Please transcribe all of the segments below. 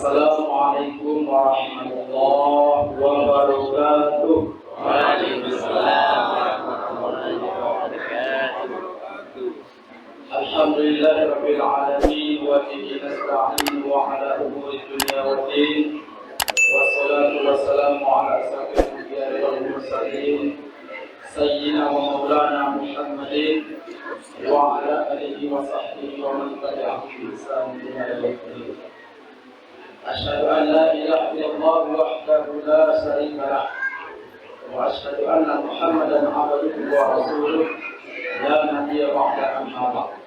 Assalamualaikum warahmatullahi wabarakatuh. Waalaikumsalam warahmatullahi wabarakatuh. Alhamdulillahirabbil alamin wa bihi nasta'in wa ala umuri dunya waddin. Wassalatu wassalamu ala asyrafil anbiya'i wal mursalin sayyidina wa maulana Muhammadin wa ala alihi wa sahbihi wa man tabi'ahum bi ihsan ila yaumil din. Asyhadu an la ilaha illallah wahdahu la syarika lah wa asyhadu anna Muhammadan abduhu wa rasuluh la nabiyya ba'da amma ba'd.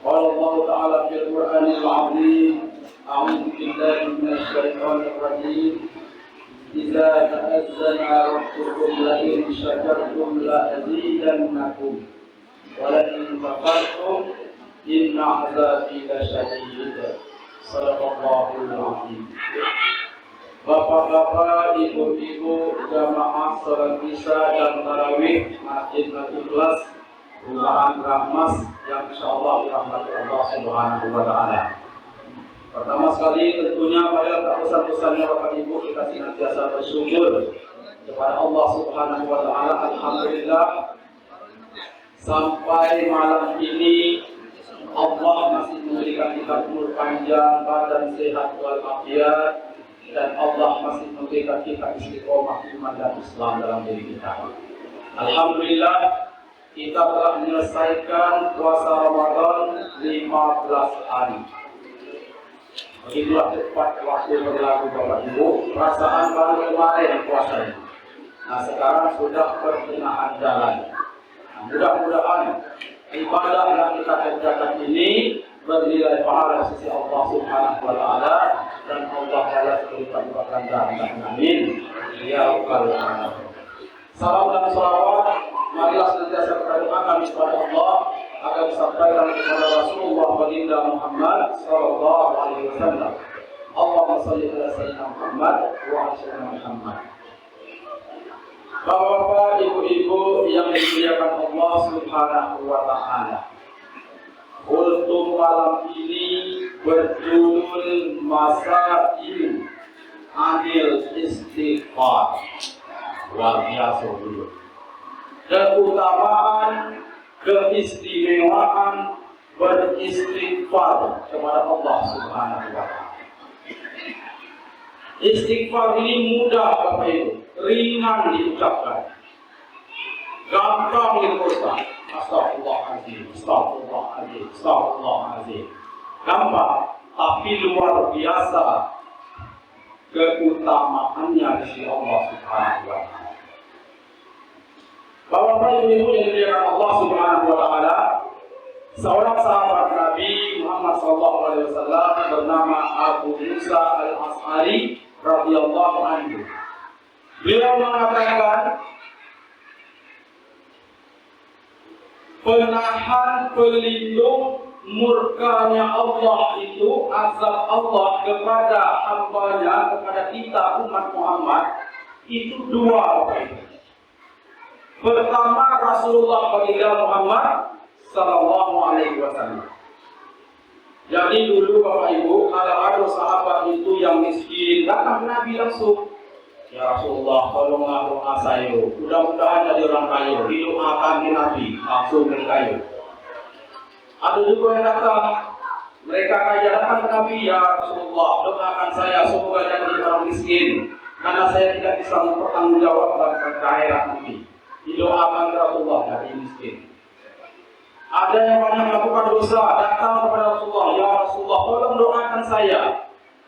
Qala Allah ta'ala fil Qur'anil 'azim a'udzu billahi minasy syaithanir rajim. Idza ta'azzana rabbukum la in syakartum la azidannakum wa la in kafartum inna 'adzabi lasyadid. Sadaqallahul azim. Bapak-bapak, ibu-ibu, jamaah salat Isya dan tarawih Masjid Al-Ikhlas Rumahan Rahmas yang insyaallah dirahmati Allah Subhanahu wa taala. Pertama sekali tentunya pada pesan-pesannya Bapak Ibu kita senantiasa bersyukur kepada Allah Subhanahu wa taala. Alhamdulillah sampai malam ini Allah masih memberikan kita umur panjang, badan sehat walafiat, dan Allah masih memberikan kita istiqomah iman dan Islam dalam diri kita. Alhamdulillah kita telah menyelesaikan puasa Ramadan 15 hari. Begitulah cepat waktu berlalu Bapak Ibu. Perasaan baru kemarin puasanya. Nah sekarang sudah pertengahan jalan. Nah, mudah-mudahan ibadah yang kita kerjakan ini bernilai pahala sisi Allah Subhanahu wa taala dan Allah balas berlipat ganda. Amin. Ya rabbal alamin. Salam dan salawat marilah senantiasa kita doakan kepada Allah agar disampaikan kepada Rasulullah baginda Muhammad sallallahu alaihi wasallam. Allahumma shalli ala sayyidina Muhammad wa ala sayyidina Muhammad. Bapak-bapak, ibu-ibu yang dimuliakan Allah Subhanahu wa taala. Untuk malam ini berjudul Masail Anil Istighfar. Luar biasa dulu. Keutamaan, keistimewaan beristighfar kepada Allah Subhanahu wa taala. Istighfar ini mudah Bapak Ibu, ringan diucapkan, gampang diucapkan. Astagfirullahaladzim, astagfirullahaladzim, astagfirullahaladzim. Gampang, tapi luar biasa keutamaannya di sisi Allah Subhanahu wa taala. Bapak-bapak, ibu-ibu yang dimuliakan Allah Subhanahu wa taala, seorang sahabat Nabi Muhammad sallallahu alaihi wasallam bernama Abu Musa Al-Asy'ari radhiyallahu anhu. Beliau mengatakan, penahan pelindung murkanya Allah itu, azab Allah kepada hambanya, kepada kita umat Muhammad itu dua. Pertama, Rasulullah baginda Muhammad sallallahu alaihi wasallam. Jadi dulu Bapak Ibu, kalau ada sahabat itu yang miskin, datang Nabi langsung, ya Rasulullah, tolonglah doa saya. Mudah-mudahan jadi orang kaya. Didoakan di Nabi, langsung ke kaya. Ada juga yang datang, mereka kaya datang ke Nabi, ya Rasulullah, doakan saya semoga jadi orang miskin, karena saya tidak bisa mempertanggungjawabkan kekayaan nanti. Didoakan Rasulullah dari miskin. Ada yang banyak melakukan dosa, datang kepada Rasulullah, ya Rasulullah, tolong doakan saya.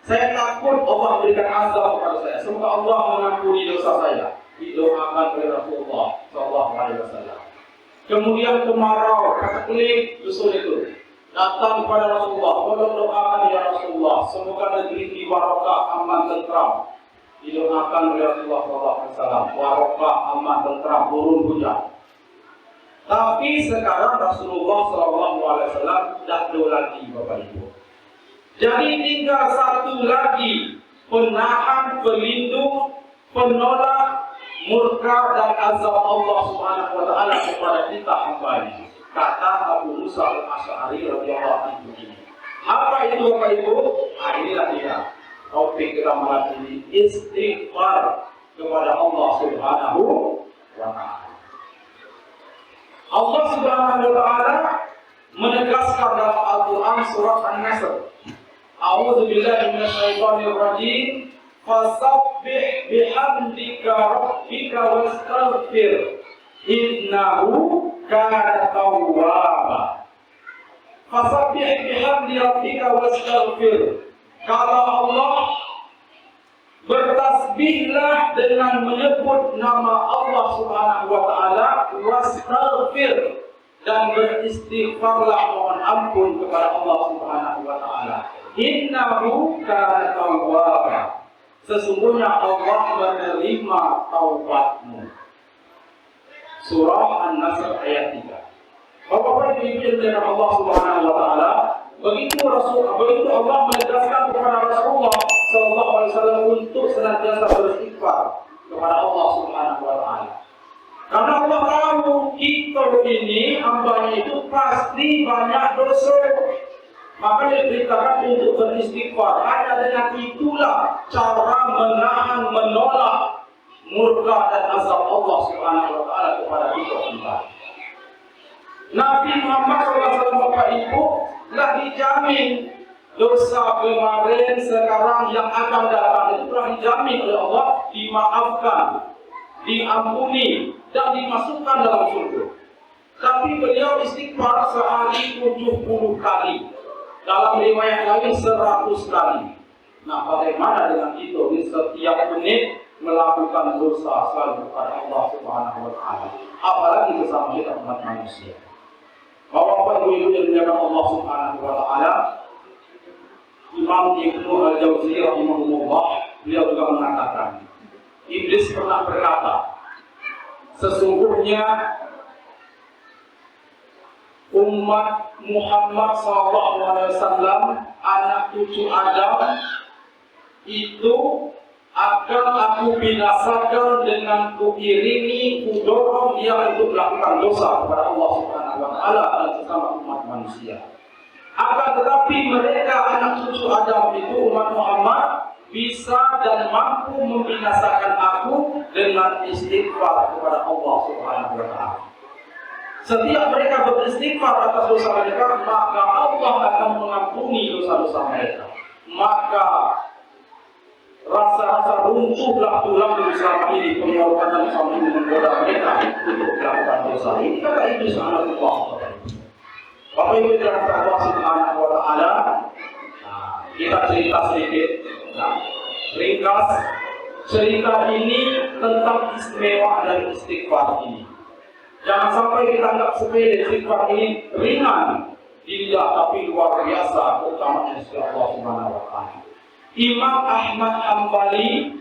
Saya takut Allah berikan azab kepada saya. Semoga Allah mengampuni dosa saya. Didoakan oleh Rasulullah sallallahu alaihi wasallam. Kemudian kemarau, katakluk, usul itu datang kepada Rasulullah, tolong doakan ya Rasulullah, semoga negeri ini barokah, aman, tentram. Didoakan oleh Rasulullah sallallahu alaihi wasallam, barokah, aman, tentram, turun hujan. Tapi sekarang Rasulullah sallallahu alaihi wasallam tidak ada lagi Bapak Ibu. Jadi tinggal satu lagi penahan, pelindung, penolak murka dan azab Allah Subhanahu wa taala kepada kita hamba-Nya. Kata Abu Musa Al-Asy'ari radhiyallahu anhu ini. Apa itu Bapak Ibu? Nah, inilah dia. Topik kita malam ini, istighfar kepada Allah Subhanahu wa Ta'ala. Allah Subhanahu wa Ta'ala menegaskan dalam Al-Quran surat An-Nasr. A'udzu billahi minasyaitonir rajim. Fasabbih bihamdika rabbika wastaghfir innahu kana tawwaba. Fasabbih bihamdi rabbika wastaghfir. Kata Allah, bertasbihlah dengan menyebut nama Allah Subhanahu wa Ta'ala, wastaghfir, dan beristighfarlah, mohon ampun kepada Allah Subhanahu wa Ta'ala. Innahu kana tawwaba. Sesungguhnya Allah menerima taubatmu. Surah An-Nasr ayat 3. Bapak-bapak Ibu yang Allah Subhanahu wa Ta'ala, begitu Allah menegaskan kepada Rasulullah Sallallahu Alaihi Wasallam untuk senantiasa beristighfar kepada Allah Subhanahu wa Ta'ala. Karena Allah tahu kita ini, hambanya itu pasti banyak dosa. Maka diberitakan untuk beristighfar. Hanya dengan itulah cara menahan, menolak murka dan azab Allah Subhanahu wa Ta'ala kepada kita kembali. Nabi Muhammad SAW, Bapak Ibu, telah dijamin dosa kemarin, sekarang, yang akan datang itu telah dijamin oleh Allah, dimaafkan, diampuni, dan dimasukkan dalam surga. Tapi beliau istighfar sehari 70 kali. Dalam riwayat lain 100 kali. Nah, bagaimana dengan itu? Di setiap menit melakukan dosa selalu kepada Allah Subhanahu wa Ta'ala. Apalagi sesama kita umat manusia. Bapak Ibu yang dimuliakan Allah Subhanahu wa Ta'ala, Imam Ibnu Al-Jauzi rahimahullah, beliau juga mengatakan, Iblis pernah berkata, sesungguhnya umat Muhammad SAW, anak cucu Adam, itu akan aku binasakan dengan kuiringi, kudorong dia untuk melakukan dosa kepada Allah Subhanahu wa Ta'ala dan sesama umat manusia. Akan tetapi mereka anak cucu Adam itu, umat Muhammad, bisa dan mampu membinasakan aku dengan istighfar kepada Allah Subhanahu wa Ta'ala. Setiap mereka beristighfar atas dosa mereka, maka Allah akan mengampuni dosa-dosa mereka. Maka rasa-rasa runtuhlah tulang selama ini, pengorbanan sama ini menggoda mereka untuk melakukan dosa. Ini kata Iblis Allah. Bapak Ibu yang Allah Subhanahu wa Ta'ala, kita cerita sedikit. Ringkas, cerita ini tentang istimewa dan istighfar ini. Jangan sampai kita anggap sepele, istighfar ini ringan, tidak, tapi luar biasa, terutama dari Allah Subhanahu wa Ta'ala. Imam Ahmad Hambali,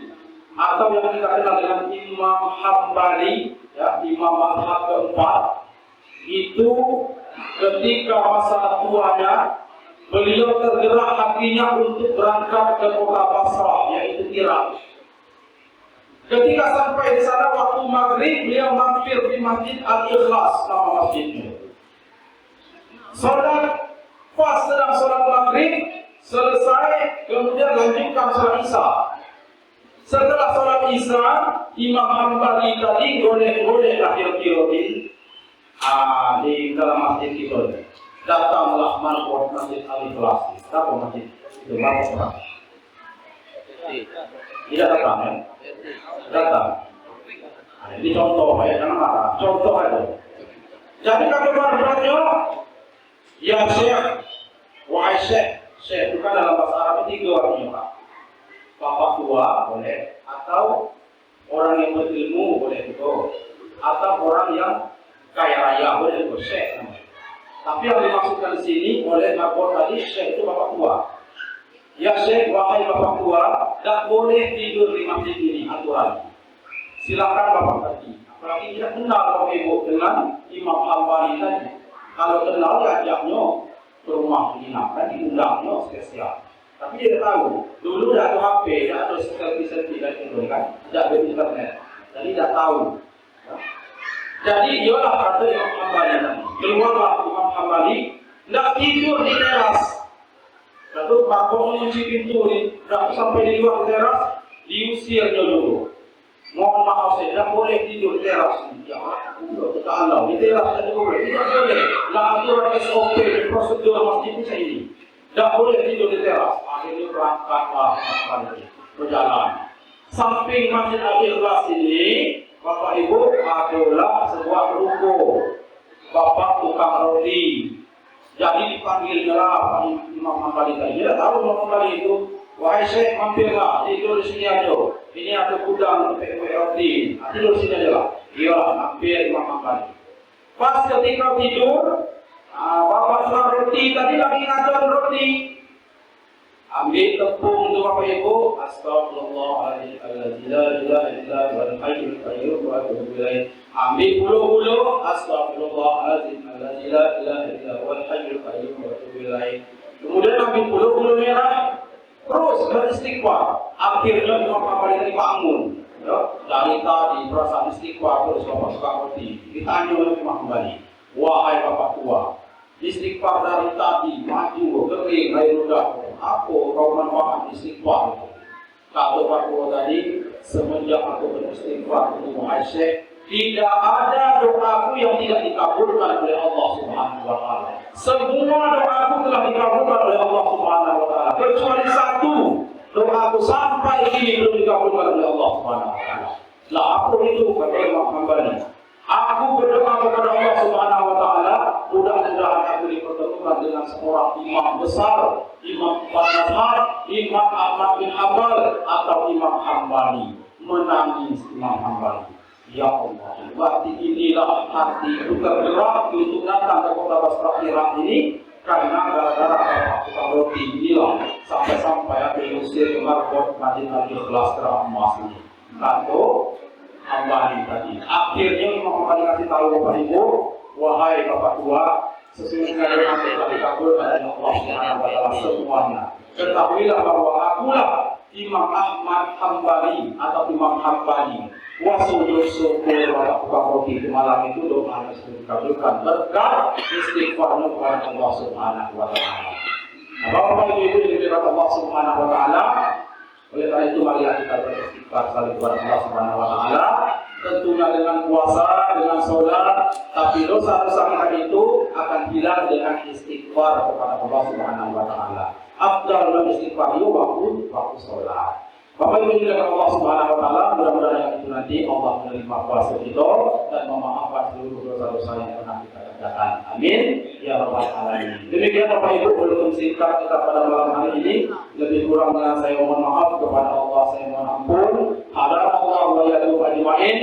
atau yang kita kenal dengan Imam Hambali, ya, Imam mazhab keempat, itu ketika masa tuanya, beliau tergerak hatinya untuk berangkat ke kota Basrah, yaitu Irak. Ketika sampai di sana waktu maghrib, beliau mampir di Masjid Al-Ikhlas, nama masjidnya. Salat, pas sedang salat maghrib, selesai, kemudian lanjutkan salat Isya. Setelah salat Isya, Imam Hambali tadi golek-golek kira-kira di dalam masjid itu. Datanglah manfaat Masjid Al-Ikhlas. Apa masjid itu? Berapa? Tidak datang, ya? Datang. Ini contoh, ya, jangan marah. Contoh aja. Jadi kata beratnya, ya Syekh, wahai Syekh. Syekh itu kan dalam bahasa Arab 3 artinya, Pak. Bapak tua boleh, atau orang yang berilmu boleh itu, atau orang yang kaya raya boleh itu, Syekh namanya. Tapi yang dimaksudkan di sini oleh Nabi tadi, Syekh itu bapak tua. Ya Syekh, wahai bapak tua, tak boleh tidur di masjid ini, aturan. Silakan bapak pergi. Apalagi tidak kenal Bapak Ibu dengan Imam Hambali tadi. Kalau kenal, diajaknya ke rumah penginapan, diundangnya spesial. Tapi dia tahu, dulu tidak ada HP, tidak ada selfie-selfie dan itu kan, tidak ada internet. Jadi tidak tahu. Jadi ialah kata Imam Hambali tadi. Keluarlah Imam Hambali, tidak tidur di teras. itu bakal mengunci pintu nih, tidak sampai di luar teras, diusirnya dulu. Mohon maaf saya tidak boleh tidur di teras. Ya, kita Allah di teras tidak boleh, tidak boleh. Lah aturan SOP dan prosedur masjid kita ini, tidak boleh tidur di teras. Akhirnya berangkatlah berjalan. Samping Masjid Al-Ikhlas ini, Bapak Ibu adalah sebuah ruko bapak tukang roti. Jadi dipanggil lah Imam Hambali tadi. Dia tahu Imam Hambali itu, wahai Syekh mampirlah, tidur di sini aja. Ini ada gudang roti, tidur di sini aja lah. Iya, mampir Imam Hambali. Pas ketika tidur, bapak tukang roti tadi lagi ngajak roti. Ambil tepung untuk Bapak Ibu. Astagfirullahaladzim, la ilaha illa huwal hayyul qayyum wa atubu ilaih. Ambil bulu-bulu. Astagfirullahaladzim, la ilaha illa huwal hayyul qayyum wa atubu ilaih. Kemudian ambil bulu-bulu merah. Terus beristighfar. Akhirnya Imam Hambali tadi bangun. Ya, dari tadi perasaan istighfar terus Bapak suka roti. Ditanya oleh Imam Hambali, wahai Bapak tua, istighfar dari tadi maju kering air ludah. Apa kau manfaat istighfar itu? Kata Pak Tua tadi, semenjak aku beristighfar untuk Syekh, tidak ada doaku yang tidak dikabulkan oleh Allah Subhanahu wa taala. Semua doaku telah dikabulkan oleh Allah Subhanahu wa taala, kecuali satu doaku sampai ini belum dikabulkan oleh Allah Subhanahu wa taala. Lah apa itu? Kata Imam Hambali, aku berdoa kepada Allah Subhanahu wa taala, mudah-mudahan aku dipertemukan dengan seorang imam besar, Imam Mazhab, Imam Ahmad bin Hanbal atau Imam Hambali. Menangis Imam Hambali. Ya Allah, berarti inilah hati itu tergerak untuk datang ke kota Basrah Irak ini karena gara-gara bapak tukang roti inilah sampai-sampai aku diusir ke Marbot Masjid Al-Ikhlas Kerang Emas ini. Lalu Hambali tadi. Akhirnya Imam Hambali kasih tahu Bapak Ibu, wahai Bapak tua, sesungguhnya doa telah dikabulkan oleh Allah Subhanahu wa taala semuanya. Ketahuilah bahwa akulah Imam Ahmad Hambali atau Imam Hambali. Wasujud syukur pada tukang roti di malam itu doa tersebut dikabulkan berkat istighfarnya kepada Allah Subhanahu wa taala. Nah, Bapak Ibu yang dimuliakan Allah Subhanahu wa taala, oleh karena itu marilah kita beristighfar saling kepada Allah Subhanahu wa taala, tentunya dengan puasa, dengan sholat, tapi dosa-dosa kita itu akan hilang dengan istighfar kepada Allah Subhanahu wa taala. Afdal istighfar waktu sholat. Bapak Ibu dimuliakan Allah Subhanahu wa taala, mudah-mudahan yang itu nanti Allah menerima puasa kita dan memaafkan seluruh dosa-dosa yang pernah kita kerjakan. Amin ya rabbal alamin. Demikian Bapak Ibu belum singkat kita pada malam hari ini. Lebih kurangnya saya mohon maaf kepada Allah, saya mohon ampun. Hadar Allah wa yatubu ajmain.